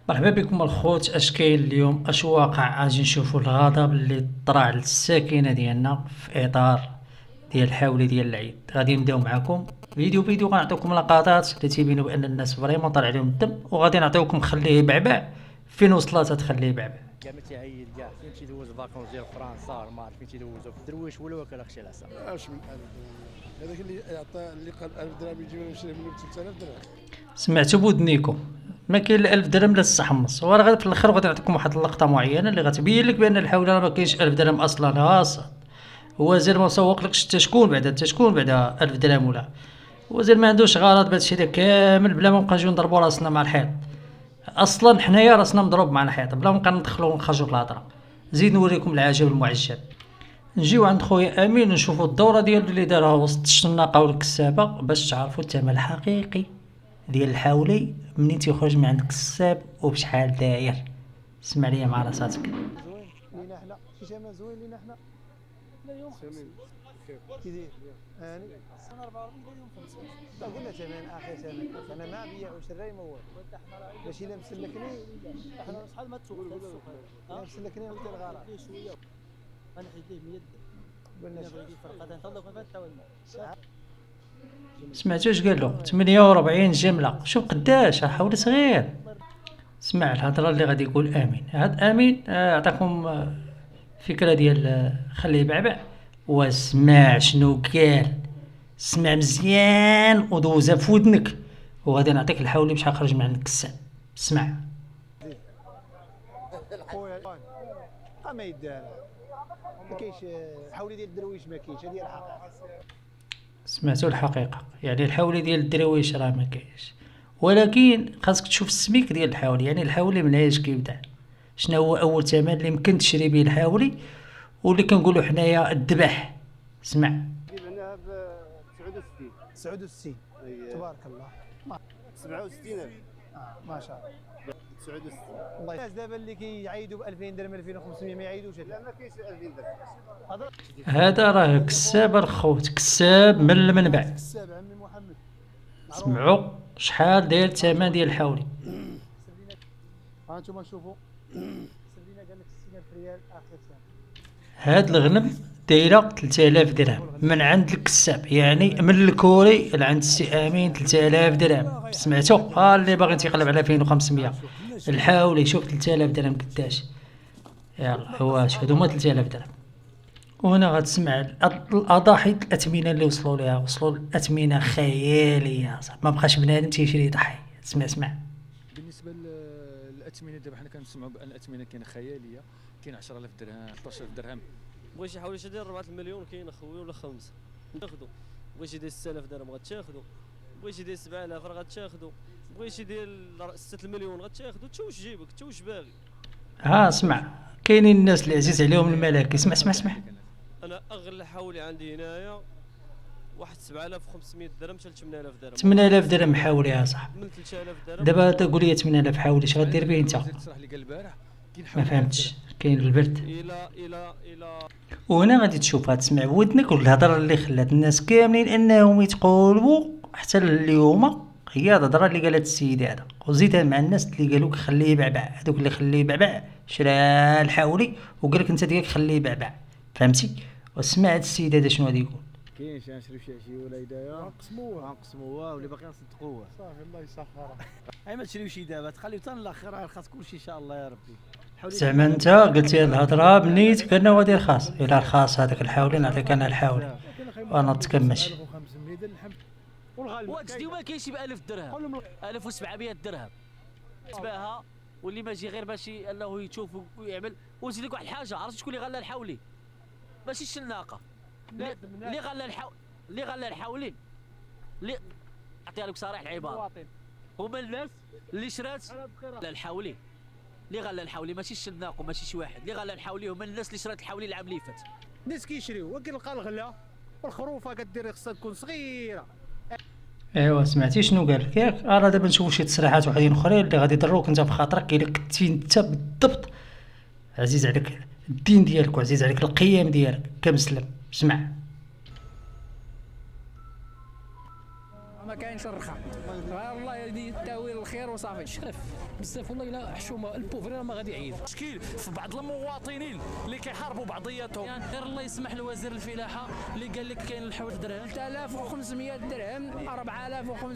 مرحبا بكم الخوت. اش كاين اليوم؟ اش واقع؟ اجي نشوفوا الغضب اللي طرا على الساكنه ديالنا في اطار ديال الحولي ديال العيد. غادي نبداو معكم فيديو غنعطيكم لقطات اللي تيبينوا بان الناس فريمون طالع عليهم الدم، وغادي نعطيوكم خليه بعبع فين وصلت تخليه بعبع. كاع ما تيعيد كاع فين تيدوز فاكونس ديال فرنسا المغرب فين تيدوزو في الدرويش ولا واكل اختي العسل. اش من 1000 درهم هذاك اللي يعطى اللي قال 1000 درهم يجي يشري منه ب 3000 درهم. سمعتوا بودنيكم؟ ما كاين لا 1000 درهم لا السحمص. وراه غير في الاخر غادي نعطيكم واحد اللقطه معينه اللي غتبين لك بان الحوله ما كاينش 1000 درهم اصلا. هاصا هو زير ما مسوق لكش حتى شكون بعدا 1000 درهم ولا هو زير ما عندوش غرض بهذا الشيء كامل بلا ما نبقى نجيو نضربوا راسنا مع الحيط. اصلا حنايا راسنا مضروب مع الحيط بلا ما نبقى ندخلوا ونخرجوا في الهضره. زيد نوريكم العجب المعجب. نجيو عند خويا امين نشوفوا الدوره ديالو اللي دارها وسط الشناقه والكسابه باش تعرفوا الثمن الحقيقي ديال الحولي منين تيخرج من عند الكساب وبشحال داير. اسمع ليا مع راساتك. زوين لينا حنا شي ثمن زوين لينا حنا. لا يوم ثمن كي داير هاني السنه 44 لا يوم 5 لا قلنا ثمن اخر ثمن انا ما بيع وشراي ما والو ماشي لا مسلكني احنا شحال ما تسوق لا مسلكني قلت الغرض شويه غنحيد ليه 100 درهم قلنا شي فرقه تنطلق ما فات حتى سمعتوا اش قال له؟ 48 جمله. شوف قداش حولي صغير. اسمع الهضره اللي غادي يقول امين. هاد امين عطاكم فكره ديال خليه يبعبع. واسمع شنو قال. اسمع مزيان ودوزها في ودنك وغادي نعطيك الحولي باش خرج من عند الكساب. اسمع. خويا ما يدار ما كاينش حولي ديال الدرويش ما كاينش هذه الحقيقه. سمعتوا الحقيقه؟ يعني الحولي ديال الدرويش راه ما كاينش، ولكن خاصك تشوف السميك ديال الحولي. يعني الحولي من ايش كيبدا؟ شنو هو اول ثمن اللي يمكن تشري به الحولي واللي كنقولوا حنايا الذبح؟ اسمع. هنا ب 69 69 تبارك الله 67000 ما شاء الله 69 والله الناس دابا اللي كيعيدوا ب 2000 درهم 2500 ما يعيدوش لا ما كاينش 2000 درهم. هذا راه كساب الخوت، كساب من المنبع. كساب عمي محمد سمعوا شحال داير الثمن ديال الحولي. ها انتم شوفوا سردينا قال لك 60000 ريال اخر سنه. هاد الغنم دايره 3000 درهم من عند الكساب، يعني من الكوري لعند السي امين 3000 درهم. سمعتوا؟ اللي باغي تيقلب على 2500 الحاولي شوف 3000 درهم قداش. يلا هو شوف هما 3000 درهم. وهنا غتسمع الاضاحي الاثمنه اللي وصلوا لاثمنه خياليه. ما بقاش بنادم تيشري ضحي. اسمع. بالنسبه للاثمنه دابا حنا كنسمعوا بان الاثمنه كاينه خياليه، كاين 10000 درهم 13000 درهم. بغى شي حوالي يدير 4 مليون كاين اخويا ولا 5 تاخذوا. بغى يدير 6000 درهم غتاخذوا. بغى يدير 7000 راه غتاخذوا. بغى يدير 6 مليون غتاخذوا. تا واش جيبك تا واش باغي. اسمع، كاينين الناس اللي عزيز عليهم الملاك. اسمع. انا اغلى حولي عندي هنايا واحد 7500 درهم حتى 8000 درهم. 8000 درهم حاولي يا صاحبي. من 3000 درهم دابا تقول لي 8000 حاولي اش غدير به انت؟ الصراحه اللي قال البارح كاين ما حوالي فهمتش. كاين البرد. الى وهنا غادي تشوفها تسمع بودنك والهضره اللي خلات الناس كاملين انهم يتقولوا حتى اليوم. هي الهضره اللي قالت السيد هذا، وزيدها مع الناس اللي قالوك خليه يبعبع. هذوك اللي خليه يبعبع شرا الحاولي وقال لك انت ديالك خليه يبعبع. فهمتي؟ وسمع هذا السيد هذا شنو غادي يقول. كاين شي نشري شي وليدايا نقسموها واللي باقي نصدقوها صافي الله يسخرها. اي ما تشريوش دابا تخليو حتى الاخر خاص كلشي ان شاء الله يا ربي. زعما انت قلتي هاد الهضره بنيتك انه غادي رخاص. الى رخاص هذاك الحاولي نعطيك انا الحاولي وانا نتكمش. 1500 ديال اللحم والغالب واكس ما كاينش ب 1000 درهم 1700 درهم تباها. واللي ماشي غير ماشي انه يشوف ويعمل. وزيد لك واحد الحاجه، عرفتي شكون اللي غلى الحولي؟ ماشي الشناقه اللي غلى الحولي اللي اعطيها لك صريح العباره هما الناس اللي شرات الحولي. اللي غلى الحولي ماشي الشناق وماشي شي واحد. اللي غلى الحولي هما الناس اللي شرات الحولي العام اللي فات. الناس كيشريو وكيلقى الغلا والخروفه كدير خصها تكون صغيره. ايوا سمعتي شنو قال لك ياك؟ راه دابا نشوفوا شي تصريحات وحدين اخرين اللي غادي يضروك انت في خاطرك. الا كنتي انت بالضبط عزيز عليك الدين ديالك وعزيز عليك القيم ديالك كمسلم. اسمع. ما ما كاينش الرخاء والله هذه التاويل الخير وصافي. شرف بزاف والله الا حشومه البوفر راه ما غادي يعيد. مشكل في بعض المواطنين اللي كيحاربوا بعضياتهم. يعني غير الله يسمح لوزير الفلاحه اللي قال لك كاين الحوت درهم 3500 درهم 4500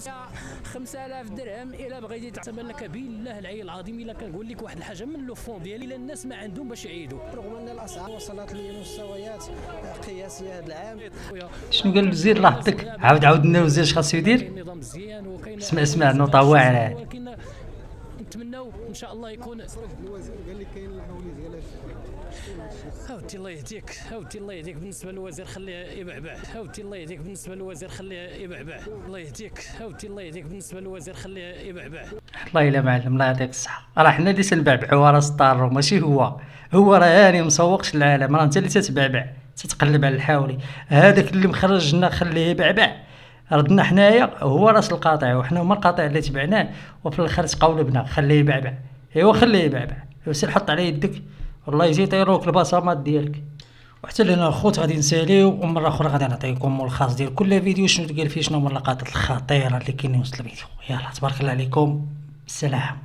5000 درهم الا بغيتي تحسب لك بالله العلي العظيم الا كنقول لك واحد الحاجه من لو فون ديالي الا الناس ما عندهم باش يعيدوا رغم ان الاسعار وصلت لمستويات قياسيه هذا العام. شنو قال الوزير الله يحفظك؟ عاود لنا الوزير اش خاصو يدير. النظام مزيان وكاين اسمع نوطه واعره. ولكن نتمناو ان شاء الله يكون الوزير قال لك كاين الحولي ديال هاودي الله يهديك هاودي الله يهديك بالنسبه للوزير خليه يبعبع. هاودي الله يهديك بالنسبه للوزير خليه يبعبع. الله يهديك هاودي الله يهديك بالنسبه للوزير خليه يبعبع. الله الا معلم الله يعطيك الصحه. راه حنا اللي تنبعبعوا راس طارو ماشي هو راه هاني مسوقش العالم. راه انت اللي تتبعبع تتقلب على الحاولي. هذاك اللي مخرجنا خليه يبعبع. ردنا حنايا هو راس القاطع وحنا هما القاطع اللي تبعناه وفي الاخر تقولبنا خليه يبعبع. ايوا خليه يبعبع سير حط عليه يدك والله يزيد يطيروك البصمات ديالك. وحتى لنا الخوت غادي نساليو ومره اخرى غادي نعطيكم الخاص ديال كل فيديو شنو تقال فيه شنو هما اللقطات الخطيره اللي كاينين وسط الفيديو. يلا تبارك الله عليكم. السلام.